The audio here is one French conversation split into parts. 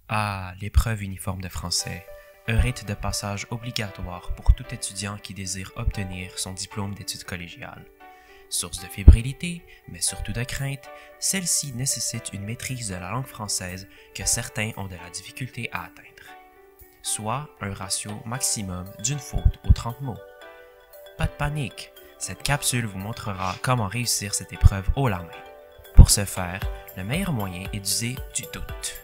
Ah, l'épreuve uniforme de français, un rite de passage obligatoire pour tout étudiant qui désire obtenir son diplôme d'études collégiales. Source de fébrilité, mais surtout de crainte, celle-ci nécessite une maîtrise de la langue française que certains ont de la difficulté à atteindre, soit un ratio maximum d'une faute aux 30 mots. Pas de panique, cette capsule vous montrera comment réussir cette épreuve haut la main. Pour ce faire, le meilleur moyen est d'user du doute.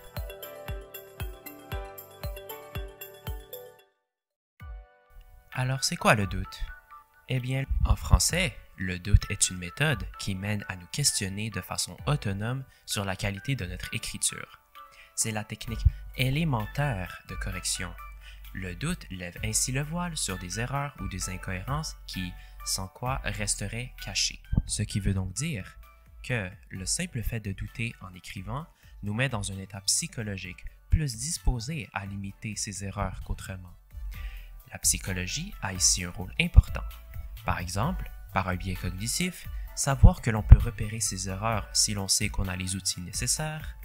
Alors, c'est quoi le doute? Eh bien, en français, le doute est une méthode qui mène à nous questionner de façon autonome sur la qualité de notre écriture. C'est la technique élémentaire de correction. Le doute lève ainsi le voile sur des erreurs ou des incohérences qui, sans quoi, resteraient cachées. Ce qui veut donc dire que le simple fait de douter en écrivant nous met dans un état psychologique plus disposé à limiter ces erreurs qu'autrement. La psychologie a ici un rôle important. Par exemple, par un biais cognitif, savoir que l'on peut repérer ces erreurs si l'on sait qu'on a les outils nécessaires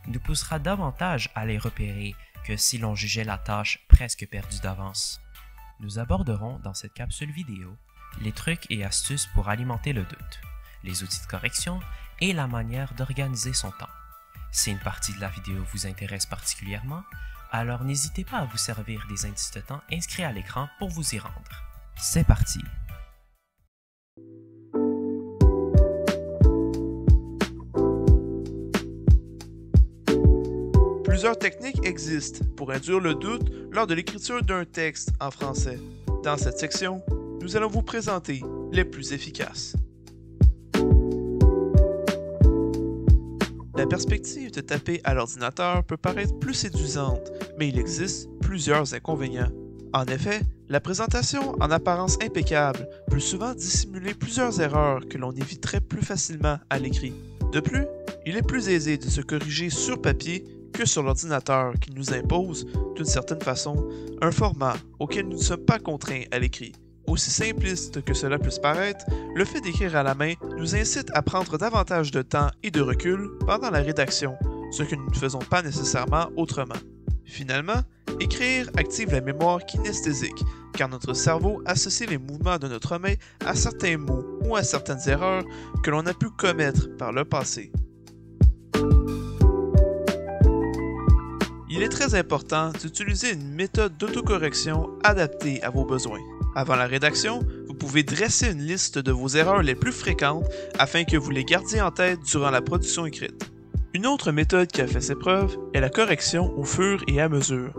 nous poussera davantage à les repérer que si l'on jugeait la tâche presque perdue d'avance. Nous aborderons dans cette capsule vidéo les trucs et astuces pour alimenter le doute, les outils de correction et la manière d'organiser son temps. Si une partie de la vidéo vous intéresse particulièrement, alors n'hésitez pas à vous servir des indices de temps inscrits à l'écran pour vous y rendre. C'est parti! Plusieurs techniques existent pour induire le doute lors de l'écriture d'un texte en français. Dans cette section, nous allons vous présenter les plus efficaces. La perspective de taper à l'ordinateur peut paraître plus séduisante, mais il existe plusieurs inconvénients. En effet, la présentation en apparence impeccable peut souvent dissimuler plusieurs erreurs que l'on éviterait plus facilement à l'écrit. De plus, il est plus aisé de se corriger sur papier que sur l'ordinateur qui nous impose, d'une certaine façon, un format auquel nous ne sommes pas contraints à l'écrit. Aussi simpliste que cela puisse paraître, le fait d'écrire à la main nous incite à prendre davantage de temps et de recul pendant la rédaction, ce que nous ne faisons pas nécessairement autrement. Finalement, écrire active la mémoire kinesthésique, car notre cerveau associe les mouvements de notre main à certains mots ou à certaines erreurs que l'on a pu commettre par le passé. Il est très important d'utiliser une méthode d'autocorrection adaptée à vos besoins. Avant la rédaction, vous pouvez dresser une liste de vos erreurs les plus fréquentes afin que vous les gardiez en tête durant la production écrite. Une autre méthode qui a fait ses preuves est la correction au fur et à mesure.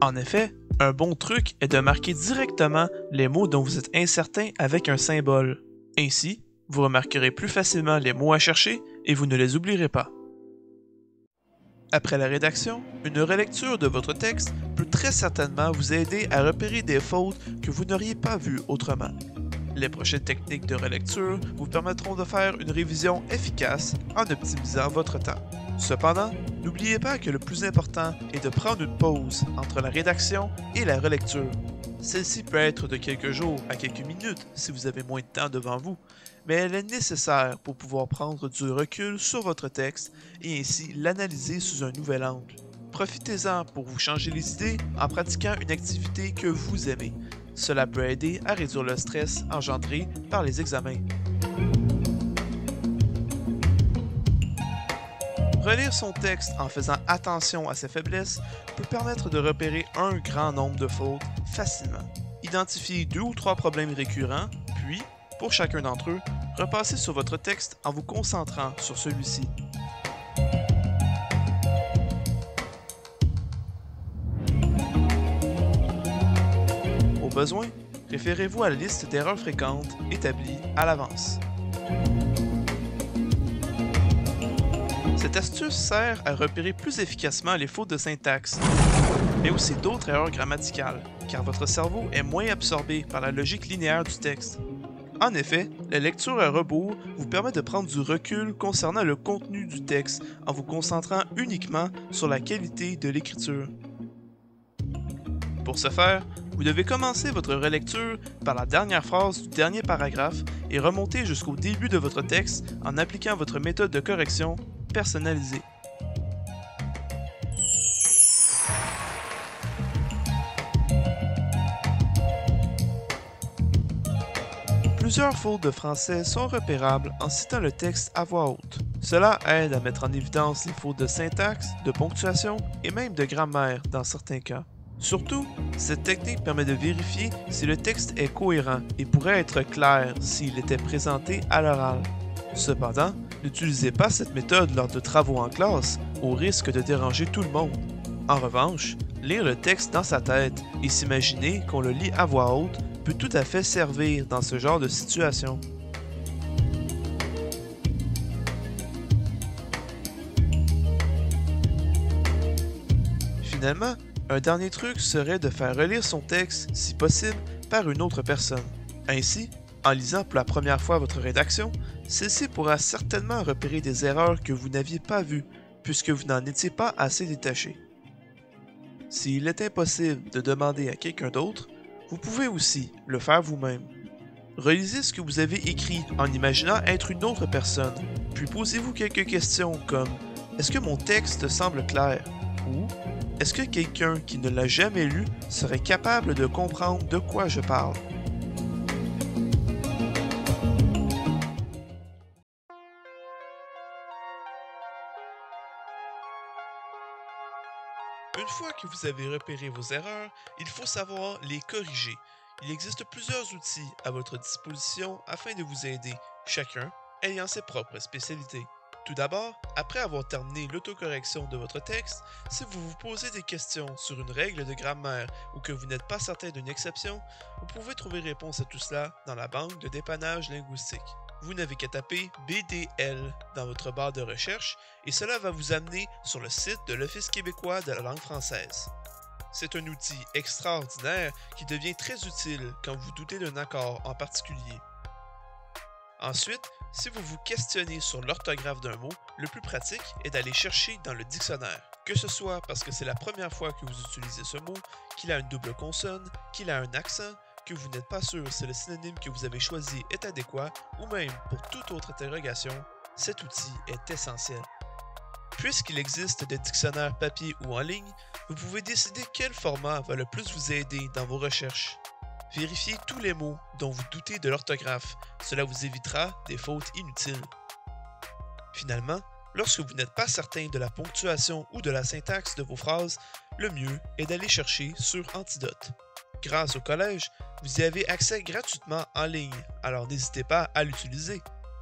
En effet, un bon truc est de marquer directement les mots dont vous êtes incertain avec un symbole. Ainsi, vous remarquerez plus facilement les mots à chercher et vous ne les oublierez pas. Après la rédaction, une relecture de votre texte peut très certainement vous aider à repérer des fautes que vous n'auriez pas vues autrement. Les prochaines techniques de relecture vous permettront de faire une révision efficace en optimisant votre temps. Cependant, n'oubliez pas que le plus important est de prendre une pause entre la rédaction et la relecture. Celle-ci peut être de quelques jours à quelques minutes si vous avez moins de temps devant vous, mais elle est nécessaire pour pouvoir prendre du recul sur votre texte et ainsi l'analyser sous un nouvel angle. Profitez-en pour vous changer les idées en pratiquant une activité que vous aimez. Cela peut aider à réduire le stress engendré par les examens. Relire son texte en faisant attention à ses faiblesses peut permettre de repérer un grand nombre de fautes facilement. Identifiez 2 ou 3 problèmes récurrents, puis, pour chacun d'entre eux, repassez sur votre texte en vous concentrant sur celui-ci. Au besoin, référez-vous à la liste d'erreurs fréquentes établie à l'avance. Cette astuce sert à repérer plus efficacement les fautes de syntaxe, mais aussi d'autres erreurs grammaticales, car votre cerveau est moins absorbé par la logique linéaire du texte. En effet, la lecture à rebours vous permet de prendre du recul concernant le contenu du texte en vous concentrant uniquement sur la qualité de l'écriture. Pour ce faire, vous devez commencer votre relecture par la dernière phrase du dernier paragraphe et remonter jusqu'au début de votre texte en appliquant votre méthode de correction personnalisée. Plusieurs fautes de français sont repérables en citant le texte à voix haute. Cela aide à mettre en évidence les fautes de syntaxe, de ponctuation et même de grammaire dans certains cas. Surtout, cette technique permet de vérifier si le texte est cohérent et pourrait être clair s'il était présenté à l'oral. Cependant, n'utilisez pas cette méthode lors de travaux en classe au risque de déranger tout le monde. En revanche, lire le texte dans sa tête et s'imaginer qu'on le lit à voix haute peut tout à fait servir dans ce genre de situation. Finalement, un dernier truc serait de faire relire son texte, si possible, par une autre personne. Ainsi, en lisant pour la première fois votre rédaction, celle-ci pourra certainement repérer des erreurs que vous n'aviez pas vues, puisque vous n'en étiez pas assez détaché. S'il est impossible de demander à quelqu'un d'autre, vous pouvez aussi le faire vous-même. Relisez ce que vous avez écrit en imaginant être une autre personne, puis posez-vous quelques questions comme « Est-ce que mon texte semble clair ?» ou « Est-ce que quelqu'un qui ne l'a jamais lu serait capable de comprendre de quoi je parle ?» Une fois que vous avez repéré vos erreurs, il faut savoir les corriger. Il existe plusieurs outils à votre disposition afin de vous aider, chacun ayant ses propres spécialités. Tout d'abord, après avoir terminé l'autocorrection de votre texte, si vous vous posez des questions sur une règle de grammaire ou que vous n'êtes pas certain d'une exception, vous pouvez trouver réponse à tout cela dans la banque de dépannage linguistique. Vous n'avez qu'à taper BDL dans votre barre de recherche et cela va vous amener sur le site de l'Office québécois de la langue française. C'est un outil extraordinaire qui devient très utile quand vous doutez d'un accord en particulier. Ensuite, si vous vous questionnez sur l'orthographe d'un mot, le plus pratique est d'aller chercher dans le dictionnaire. Que ce soit parce que c'est la première fois que vous utilisez ce mot, qu'il a une double consonne, qu'il a un accent, que vous n'êtes pas sûr si le synonyme que vous avez choisi est adéquat, ou même pour toute autre interrogation, cet outil est essentiel. Puisqu'il existe des dictionnaires papier ou en ligne, vous pouvez décider quel format va le plus vous aider dans vos recherches. Vérifiez tous les mots dont vous doutez de l'orthographe, cela vous évitera des fautes inutiles. Finalement, lorsque vous n'êtes pas certain de la ponctuation ou de la syntaxe de vos phrases, le mieux est d'aller chercher sur Antidote. Grâce au collège, vous y avez accès gratuitement en ligne, alors n'hésitez pas à l'utiliser.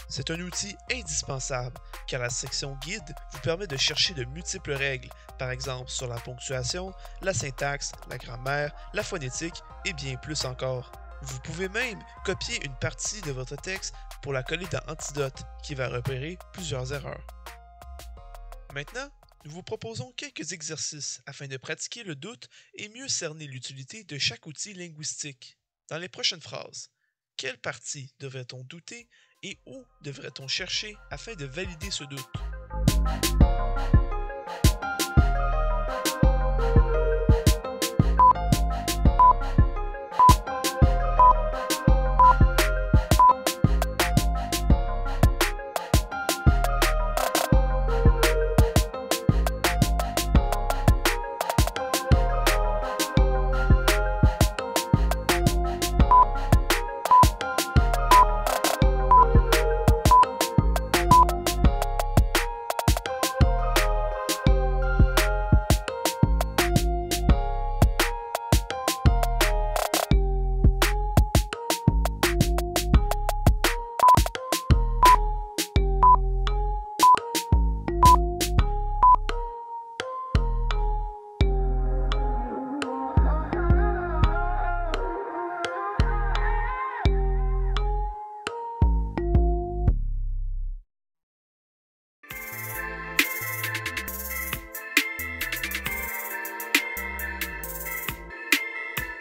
C'est un outil indispensable car la section guide vous permet de chercher de multiples règles, par exemple sur la ponctuation, la syntaxe, la grammaire, la phonétique et bien plus encore. Vous pouvez même copier une partie de votre texte pour la coller dans Antidote qui va repérer plusieurs erreurs. Maintenant, nous vous proposons quelques exercices afin de pratiquer le doute et mieux cerner l'utilité de chaque outil linguistique. Dans les prochaines phrases, quelle partie devrait-on douter et où devrait-on chercher afin de valider ce doute?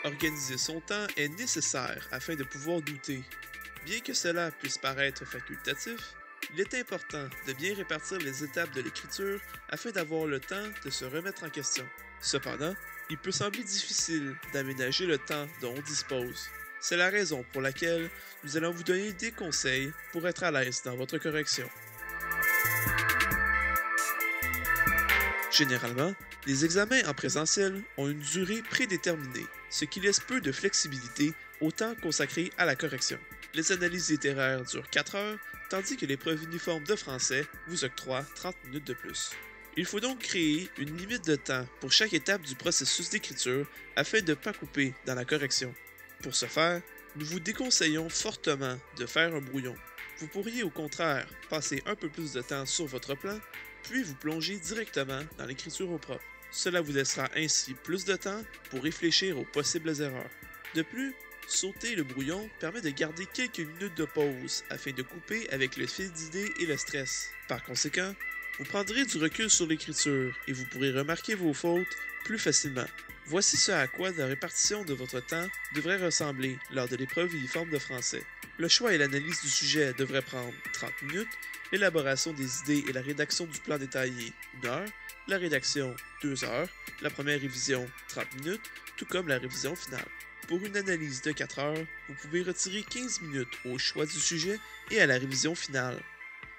Organiser son temps est nécessaire afin de pouvoir douter. Bien que cela puisse paraître facultatif, il est important de bien répartir les étapes de l'écriture afin d'avoir le temps de se remettre en question. Cependant, il peut sembler difficile d'aménager le temps dont on dispose. C'est la raison pour laquelle nous allons vous donner des conseils pour être à l'aise dans votre correction. Généralement, les examens en présentiel ont une durée prédéterminée, ce qui laisse peu de flexibilité au temps consacré à la correction. Les analyses littéraires durent 4 heures, tandis que l'épreuve uniforme de français vous octroie 30 minutes de plus. Il faut donc créer une limite de temps pour chaque étape du processus d'écriture afin de ne pas couper dans la correction. Pour ce faire, nous vous déconseillons fortement de faire un brouillon. Vous pourriez au contraire passer un peu plus de temps sur votre plan, puis vous plonger directement dans l'écriture au propre. Cela vous laissera ainsi plus de temps pour réfléchir aux possibles erreurs. De plus, sauter le brouillon permet de garder quelques minutes de pause afin de couper avec le fil d'idées et le stress. Par conséquent, vous prendrez du recul sur l'écriture et vous pourrez remarquer vos fautes plus facilement. Voici ce à quoi la répartition de votre temps devrait ressembler lors de l'épreuve uniforme de français. Le choix et l'analyse du sujet devraient prendre 30 minutes, l'élaboration des idées et la rédaction du plan détaillé 1 heure, la rédaction 2 heures, la première révision 30 minutes, tout comme la révision finale. Pour une analyse de 4 heures, vous pouvez retirer 15 minutes au choix du sujet et à la révision finale.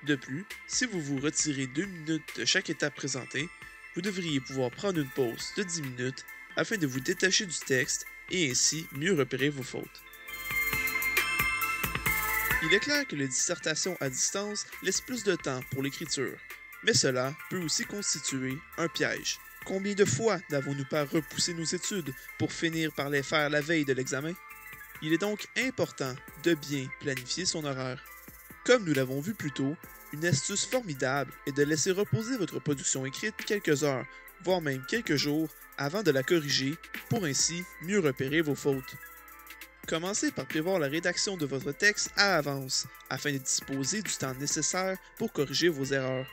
De plus, si vous vous retirez 2 minutes de chaque étape présentée, vous devriez pouvoir prendre une pause de 10 minutes afin de vous détacher du texte et ainsi mieux repérer vos fautes. Il est clair que la dissertation à distance laisse plus de temps pour l'écriture, mais cela peut aussi constituer un piège. Combien de fois n'avons-nous pas repoussé nos études pour finir par les faire la veille de l'examen? Il est donc important de bien planifier son horaire. Comme nous l'avons vu plus tôt, une astuce formidable est de laisser reposer votre production écrite quelques heures, voire même quelques jours, avant de la corriger, pour ainsi mieux repérer vos fautes. Commencez par prévoir la rédaction de votre texte à avance, afin de disposer du temps nécessaire pour corriger vos erreurs.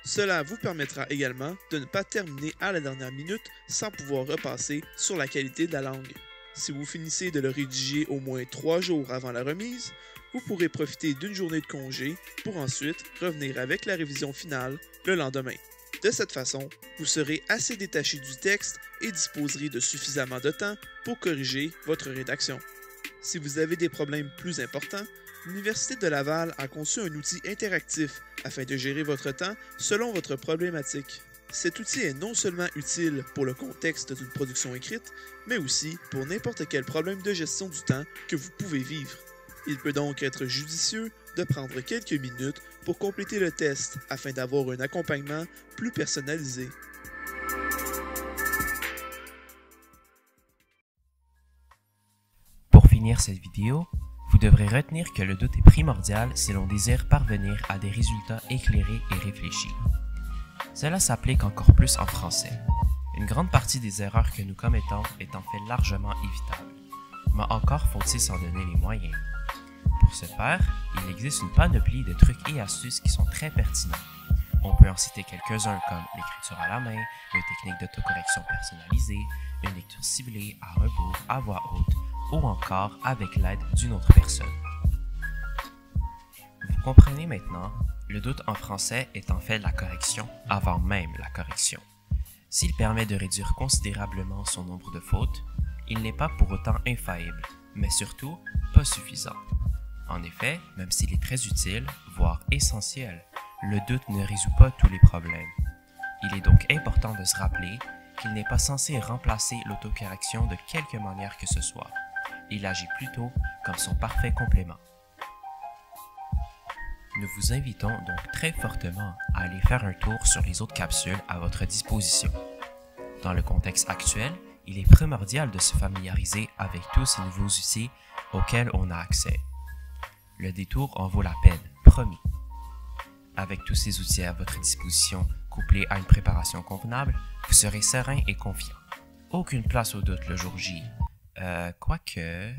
Cela vous permettra également de ne pas terminer à la dernière minute sans pouvoir repasser sur la qualité de la langue. Si vous finissez de le rédiger au moins 3 jours avant la remise, vous pourrez profiter d'une journée de congé pour ensuite revenir avec la révision finale le lendemain. De cette façon, vous serez assez détaché du texte et disposerez de suffisamment de temps pour corriger votre rédaction. Si vous avez des problèmes plus importants, l'Université de Laval a conçu un outil interactif afin de gérer votre temps selon votre problématique. Cet outil est non seulement utile pour le contexte d'une production écrite, mais aussi pour n'importe quel problème de gestion du temps que vous pouvez vivre. Il peut donc être judicieux de prendre quelques minutes pour compléter le test afin d'avoir un accompagnement plus personnalisé. Pour finir cette vidéo, vous devrez retenir que le doute est primordial si l'on désire parvenir à des résultats éclairés et réfléchis. Cela s'applique encore plus en français. Une grande partie des erreurs que nous commettons est en fait largement évitable, mais encore faut-il s'en donner les moyens. Pour ce faire, il existe une panoplie de trucs et astuces qui sont très pertinents. On peut en citer quelques-uns comme l'écriture à la main, une technique d'autocorrection personnalisée, une lecture ciblée à rebours à voix haute ou encore avec l'aide d'une autre personne. Vous comprenez maintenant, le doute en français est en fait la correction avant même la correction. S'il permet de réduire considérablement son nombre de fautes, il n'est pas pour autant infaillible, mais surtout pas suffisant. En effet, même s'il est très utile, voire essentiel, le doute ne résout pas tous les problèmes. Il est donc important de se rappeler qu'il n'est pas censé remplacer l'autocorrection de quelque manière que ce soit. Il agit plutôt comme son parfait complément. Nous vous invitons donc très fortement à aller faire un tour sur les autres capsules à votre disposition. Dans le contexte actuel, il est primordial de se familiariser avec tous ces nouveaux outils auxquels on a accès. Le détour en vaut la peine, promis. Avec tous ces outils à votre disposition, couplés à une préparation convenable, vous serez serein et confiant. Aucune place au doute le jour J. Quoique...